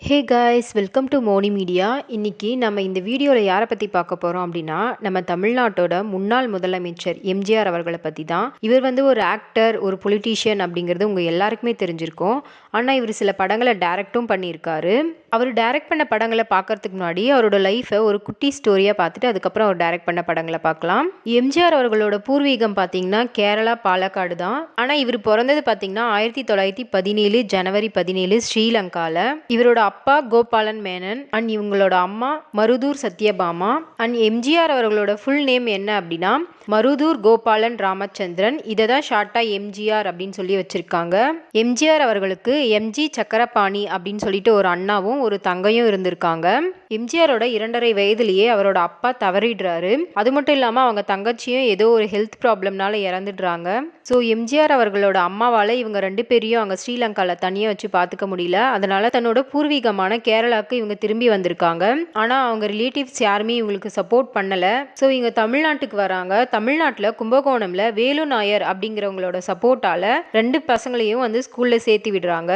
Hey guys, welcome to Moni media. இன்னைக்கு நம்ம இந்த வீடியோவில் யாரை பற்றி பார்க்க போகிறோம் அப்படின்னா, நம்ம தமிழ்நாட்டோட முன்னாள் முதலமைச்சர் எம்ஜிஆர் அவர்களை பற்றி தான். இவர் வந்து ஒரு ஆக்டர், ஒரு பொலிட்டீஷியன் அப்படிங்கிறது உங்கள் எல்லாருக்குமே தெரிஞ்சிருக்கும். ஆனால் இவர் சில படங்களை டைரக்டும் பண்ணியிருக்காரு. அவர் டைரக்ட் பண்ண படங்களை பார்க்கறதுக்கு முன்னாடி அவரோட லைஃப்பை ஒரு குட்டி ஸ்டோரியாக பார்த்துட்டு அதுக்கப்புறம் அவர் டைரக்ட் பண்ண படங்களை பார்க்கலாம். எம்ஜிஆர் அவர்களோட பூர்வீகம் பார்த்தீங்கன்னா கேரளா, பாலக்காடு தான். ஆனால் இவர் பிறந்தது பார்த்தீங்கன்னா 1917 ஜனவரி 17 ஸ்ரீலங்காவில். இவரோட அப்பா கோபாலன் மேனன் அண்ட் இவங்களோட அம்மா மருதூர் சத்யபாமா. அண்ட் எம்ஜிஆர் அவர்களோட ஃபுல் நேம் என்ன அப்படின்னா மருதூர் கோபாலன் ராமச்சந்திரன். இதை தான் ஷார்ட்டா எம்ஜிஆர் அப்படின்னு சொல்லி வச்சிருக்காங்க. எம்ஜிஆர் அவர்களுக்கு எம்ஜி சக்கரபாணி அப்படின்னு சொல்லிட்டு ஒரு அண்ணாவும் ஒரு தங்கையும் இருந்திருக்காங்க. எம்ஜிஆரோட 2.5 வயதுலயே அவரோட அப்பா தவறிடுறாரு. அது மட்டும் இல்லாம அவங்க தங்கச்சியும் ஏதோ ஒரு ஹெல்த் ப்ராப்ளம்னால இறந்துடுறாங்க. ஸோ எம்ஜிஆர் அவர்களோட அம்மாவால இவங்க 2 பேரையும் அங்கே ஸ்ரீலங்காவில் தனியாக வச்சு பார்த்துக்க முடியல. அதனால தன்னோட பூர்வீகமான கேரளாவுக்கு இவங்க திரும்பி வந்திருக்காங்க. ஆனால் அவங்க ரிலேட்டிவ்ஸ் யாருமே இவங்களுக்கு சப்போர்ட் பண்ணல. ஸோ இவங்க தமிழ்நாட்டுக்கு வராங்க. தமிழ்நாட்டில் கும்பகோணம்ல வேலு நாயர் அப்படிங்கிறவங்களோட சப்போர்ட்டால 2 பசங்களையும் வந்து ஸ்கூல்ல சேர்த்து விடுறாங்க.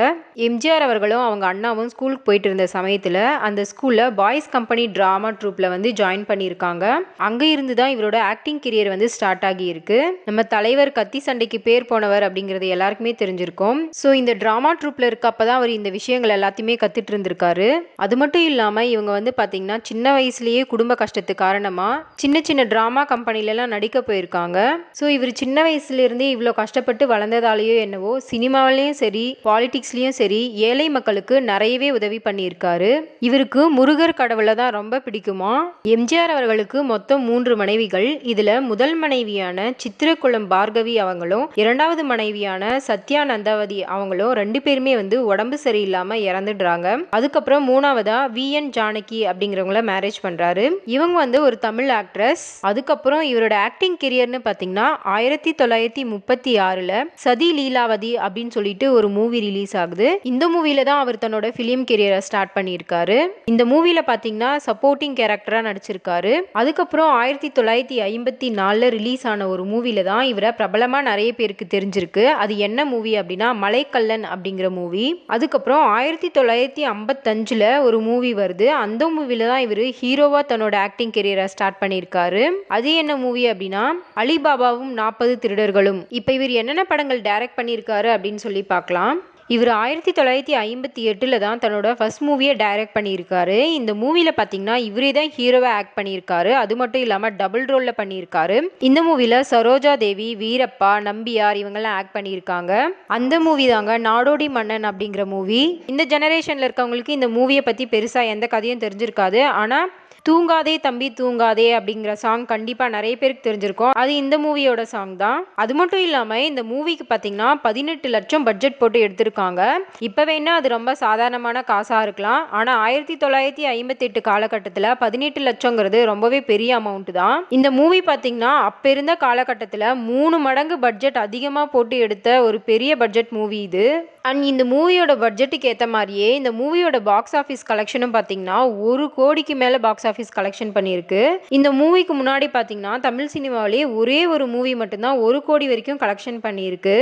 எம்ஜிஆர் அவர்களும் அவங்க அண்ணாவும் ஸ்கூலுக்கு போயிட்டு இருந்த சமயத்தில் அந்த ஸ்கூல்ல பாய்ஸ் கம்பெனி டிராமா ட்ரூப்ல வந்து ஜாயின் பண்ணியிருக்காங்க. அங்க இருந்து தான் இவரோட ஆக்டிங் கெரியர் வந்து ஸ்டார்ட் ஆகி இருக்கு. நம்ம தலைவர் கத்தி சண்டைக்கு பேர் போனவர் அப்படிங்கிறது எல்லாருக்குமே தெரிஞ்சிருக்கும். ஸோ இந்த டிராமா ட்ரூப்ல இருக்கப்பதான் அவர் இந்த விஷயங்கள் எல்லாத்தையுமே கத்துட்டு இருந்திருக்காரு. அது மட்டும் இல்லாம இவங்க வந்து பாத்தீங்கன்னா சின்ன வயசுலயே குடும்ப கஷ்டத்து காரணமா சின்ன சின்ன டிராமா கம்பெனில எல்லாம் நடிக்க போயிருக்காங்க. ஸோ இவர் சின்ன வயசுல இருந்தே இவ்வளோ கஷ்டப்பட்டு வளர்ந்ததாலேயோ என்னவோ சினிமாவிலையும் சரி பாலிடிக்ஸ்லயும் சரி ஏழை மக்களுக்கு நிறையவே உதவி பண்ணியிருக்காரு. இவருக்கு முருகர் கடவுளை தான் ரொம்ப பிடிக்குமா. எம்ஜிஆர் அவர்களுக்கு மொத்தம் 3 மனைவிகள். இதுல முதல் மனைவியான சித்திரகுளம் பார்கவி அவங்களும் 2வது மனைவியான சத்யா நந்தாவதி அவங்களும் 2 பேருமே வந்து உடம்பு சரியில்லாம இறந்துடுறாங்க. அதுக்கப்புறம் 3வதா VN ஜானகி அப்படிங்கிறவங்கள மேரேஜ் பண்றாரு. இவங்க வந்து ஒரு தமிழ் ஆக்ட்ரஸ். அதுக்கப்புறம் இவரோட ஆக்டிங் கெரியர்னு பாத்தீங்கன்னா 1936ல சதி லீலாவதி அப்படின்னு சொல்லிட்டு ஒரு மூவி ரிலீஸ் ஆகுது. இந்த மூவில தான் அவர் தன்னோட பிலிம் கெரியரை ஸ்டார்ட் பண்ணியிருக்காரு. இந்த மூவில பாத்தீங்கன்னா சப்போர்ட்டிங் கேரக்டரா நடிச்சிருக்காரு. அதுக்கப்புறம் 1954ல ரிலீஸ் ஆன ஒரு மூவில தான் இவரை பிரபலமா நிறைய பேருக்கு தெரிஞ்சிருக்கு. அது என்ன மூவி அப்படின்னா மலைக்கல்லன் அப்படிங்கிற மூவி. அதுக்கப்புறம் 1955ல ஒரு மூவி வருது. அந்த மூவில தான் இவர் ஹீரோவா தன்னோட ஆக்டிங் கெரியரை ஸ்டார்ட் பண்ணியிருக்காரு. அது என்ன மூவி அப்படின்னா அலிபாபாவும் 40 திருடர்களும். இப்ப இவர் என்னென்ன படங்கள் டைரக்ட் பண்ணியிருக்காரு அப்படின்னு சொல்லி பார்க்கலாம். இவர் 1958ல தான் தன்னோட ஃபர்ஸ்ட் மூவியை டைரக்ட் பண்ணியிருக்காரு. இந்த மூவில பாத்தீங்கன்னா இவரே தான் ஹீரோவா ஆக்ட் பண்ணியிருக்காரு. அது மட்டும் இல்லாம டபுள் ரோல்ல பண்ணியிருக்காரு. இந்த மூவில சரோஜா தேவி, வீரப்பா, நம்பியார் இவங்கெல்லாம் ஆக்ட் பண்ணியிருக்காங்க. அந்த மூவி தாங்க நாடோடி மன்னன் அப்படிங்கிற மூவி. இந்த ஜெனரேஷன்ல இருக்கவங்களுக்கு இந்த மூவியை பத்தி பெருசா எந்த கதையும் தெரிஞ்சிருக்காது. ஆனா தூங்காதே தம்பி தூங்காதே அப்படிங்கிற சாங் கண்டிப்பா நிறைய பேருக்கு தெரிஞ்சிருக்கும். அது இந்த மூவியோட சாங் தான். அது மட்டும் இல்லாம இந்த மூவிக்கு பாத்தீங்கன்னா 18 லட்சம் பட்ஜெட் போட்டு எடுத்திருக்காங்க. இப்ப வேணா அது ரொம்ப சாதாரணமான காசா இருக்கலாம். ஆனா 1958 காலகட்டத்துல 18 லட்சங்கிறது ரொம்பவே பெரிய அமௌண்ட் தான். இந்த மூவி பாத்தீங்கன்னா அப்ப இருந்த காலகட்டத்துல 3 மடங்கு பட்ஜெட் அதிகமா போட்டு எடுத்த ஒரு பெரிய பட்ஜெட் மூவி இது. அண்ட் இந்த மூவியோட பட்ஜெட்டுக்கு ஏற்ற மாதிரியே இந்த மூவியோட பாக்ஸ் ஆஃபீஸ் கலெக்ஷனும் பார்த்தீங்கன்னா 1 கோடிக்கு மேலே பாக்ஸ் ஆஃபீஸ் கலெக்ஷன் பண்ணியிருக்கு. இந்த மூவிக்கு முன்னாடி பார்த்தீங்கன்னா தமிழ் சினிமாவிலே ஒரே ஒரு மூவி மட்டும்தான் 1 கோடி வரைக்கும் கலெக்ஷன் பண்ணியிருக்கு.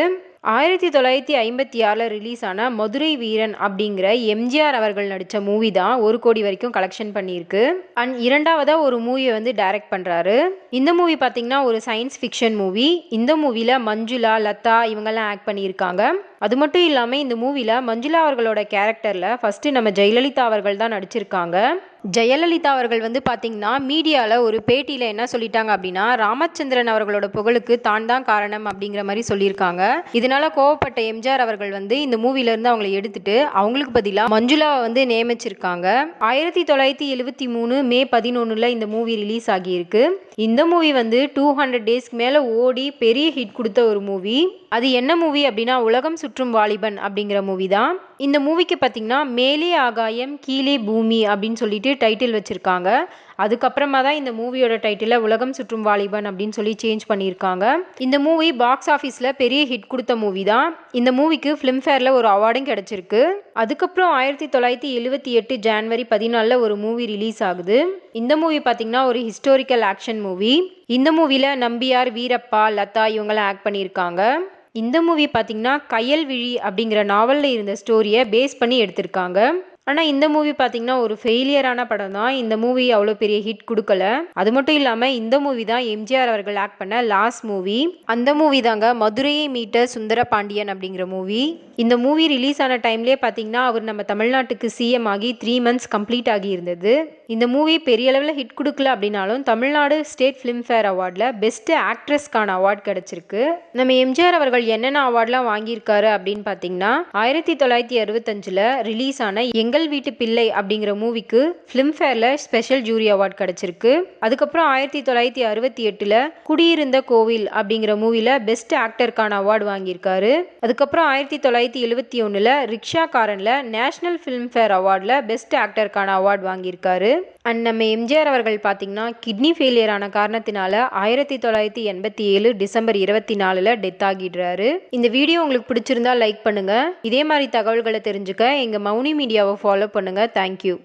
1956ல ரிலீஸ் ஆன மதுரை வீரன் அப்படிங்கிற எம்ஜிஆர் அவர்கள் நடித்த மூவி தான் 1 கோடி வரைக்கும் கலெக்ஷன் பண்ணியிருக்கு. அண்ட் 2வதா ஒரு மூவியை வந்து டைரக்ட் பண்றாரு. இந்த மூவி பார்த்தீங்கன்னா ஒரு சயின்ஸ் ஃபிக்ஷன் மூவி. இந்த மூவில மஞ்சுளா, லதா இவங்கெல்லாம் ஆக்ட் பண்ணியிருக்காங்க. அது மட்டும் இல்லாமல் இந்த மூவில மஞ்சுளா அவர்களோட கேரக்டர்ல ஃபர்ஸ்ட் நம்ம ஜெயலலிதா அவர்கள் தான் நடிச்சிருக்காங்க. ஜெயலலிதா அவர்கள் வந்து பாத்தீங்கன்னா மீடியாவில் ஒரு பேட்டியில் என்ன சொல்லிட்டாங்க அப்படின்னா ராமச்சந்திரன் அவர்களோட புகழுக்கு தான் தான் காரணம் அப்படிங்கிற மாதிரி சொல்லியிருக்காங்க. இதனால கோவப்பட்ட எம்ஜிஆர் அவர்கள் வந்து இந்த மூவில இருந்து அவங்களை எடுத்துட்டு அவங்களுக்கு பதிலாக மஞ்சுளாவை வந்து நியமிச்சிருக்காங்க. 1973 மே 11ல இந்த மூவி ரிலீஸ் ஆகியிருக்கு. இந்த மூவி வந்து 200 டேஸ்க்கு மேலே ஓடி பெரிய ஹிட் கொடுத்த ஒரு மூவி. அது என்ன மூவி அப்படின்னா உலகம் சுற்றும் வாலிபன் அப்படிங்கிற மூவி தான். இந்த மூவிக்கு பார்த்தீங்கன்னா மேலே ஆகாயம் கீழே பூமி அப்படின்னு சொல்லிட்டு டைட்டில் வச்சிருக்காங்க. அதுக்கப்புறமா தான் இந்த மூவியோட டைட்டிலை உலகம் சுற்றும் வாலிபன் அப்படின்னு சொல்லி சேஞ்ச் பண்ணியிருக்காங்க. இந்த மூவி பாக்ஸ் ஆஃபீஸில் பெரிய ஹிட் கொடுத்த மூவி தான். இந்த மூவிக்கு ஃபிலிம்ஃபேரில் ஒரு அவார்டும் கிடைச்சிருக்கு. அதுக்கப்புறம் 1978 ஜனவரி 14ல் ஒரு மூவி ரிலீஸ் ஆகுது. இந்த மூவி பார்த்தீங்கன்னா ஒரு ஹிஸ்டாரிக்கல் ஆக்ஷன் மூவி. இந்த மூவியில் நம்பியார், வீரப்பா, லதா இவங்கெல்லாம் ஆக்ட் பண்ணியிருக்காங்க. இந்த மூவி பார்த்தீங்கன்னா கயல்விழி அப்படிங்கிற நாவலில் இருந்த ஸ்டோரியை பேஸ் பண்ணி எடுத்திருக்காங்க. ஆனால் இந்த மூவி பார்த்தீங்கன்னா ஒரு ஃபெயிலியரான படம் தான். இந்த மூவி அவ்வளோ பெரிய ஹிட் கொடுக்கல. அது மட்டும் இல்லாமல் இந்த மூவி தான் எம்ஜிஆர் அவர்கள் ஆக்ட் பண்ண லாஸ்ட் மூவி. அந்த மூவி தாங்க மதுரையை மீட்ட சுந்தர பாண்டியன் அப்படிங்கிற மூவி. இந்த மூவி ரிலீஸ் ஆன டைம்லேயே பார்த்தீங்கன்னா அவர் நம்ம தமிழ்நாட்டுக்கு சிஎம் ஆகி 3 months கம்ப்ளீட் ஆகி இருந்தது. இந்த மூவி பெரிய அளவில் ஹிட் கொடுக்கல அப்படின்னாலும் தமிழ்நாடு ஸ்டேட் ஃபிலிம்ஃபேர் அவார்டில் பெஸ்ட் ஆக்ட்ரஸ்க்கான அவார்ட் கிடைச்சிருக்கு. நம்ம எம்ஜிஆர் அவர்கள் என்னென்ன அவார்ட்லாம் வாங்கியிருக்காரு அப்படின்னு பார்த்தீங்கன்னா 1965 ரிலீஸ் ஆன எங்கள் வீட்டு பிள்ளை அப்படிங்கிற மூவிக்கு ஃபிலிம்ஃபேரில் ஸ்பெஷல் ஜூரி அவார்ட் கிடைச்சிருக்கு. அதுக்கப்புறம் 1968 குடியிருந்த கோவில் அப்படிங்கிற மூவியில் பெஸ்ட் ஆக்டருக்கான அவார்டு வாங்கியிருக்காரு. அதுக்கப்புறம் 1971 ரிக்ஷாக்காரனில் நேஷனல் ஃபிலிம்ஃபேர் அவார்டில் பெஸ்ட் ஆக்டருக்கான அவார்டு வாங்கியிருக்காரு. அண்ட் நம்ம எம்ஜிஆர் அவர்கள் பார்த்தீங்கன்னா கிட்னி ஃபெயிலியர் ஆன காரணத்தினால 1987 டிசம்பர் 24 டெத் ஆகிடுறாரு. இந்த வீடியோ உங்களுக்கு பிடிச்சிருந்தா லைக் பண்ணுங்க. இதே மாதிரி தகவல்களை தெரிஞ்சுக்க எங்க மௌனி மீடியாவை ஃபாலோ பண்ணுங்க. தேங்க்யூ.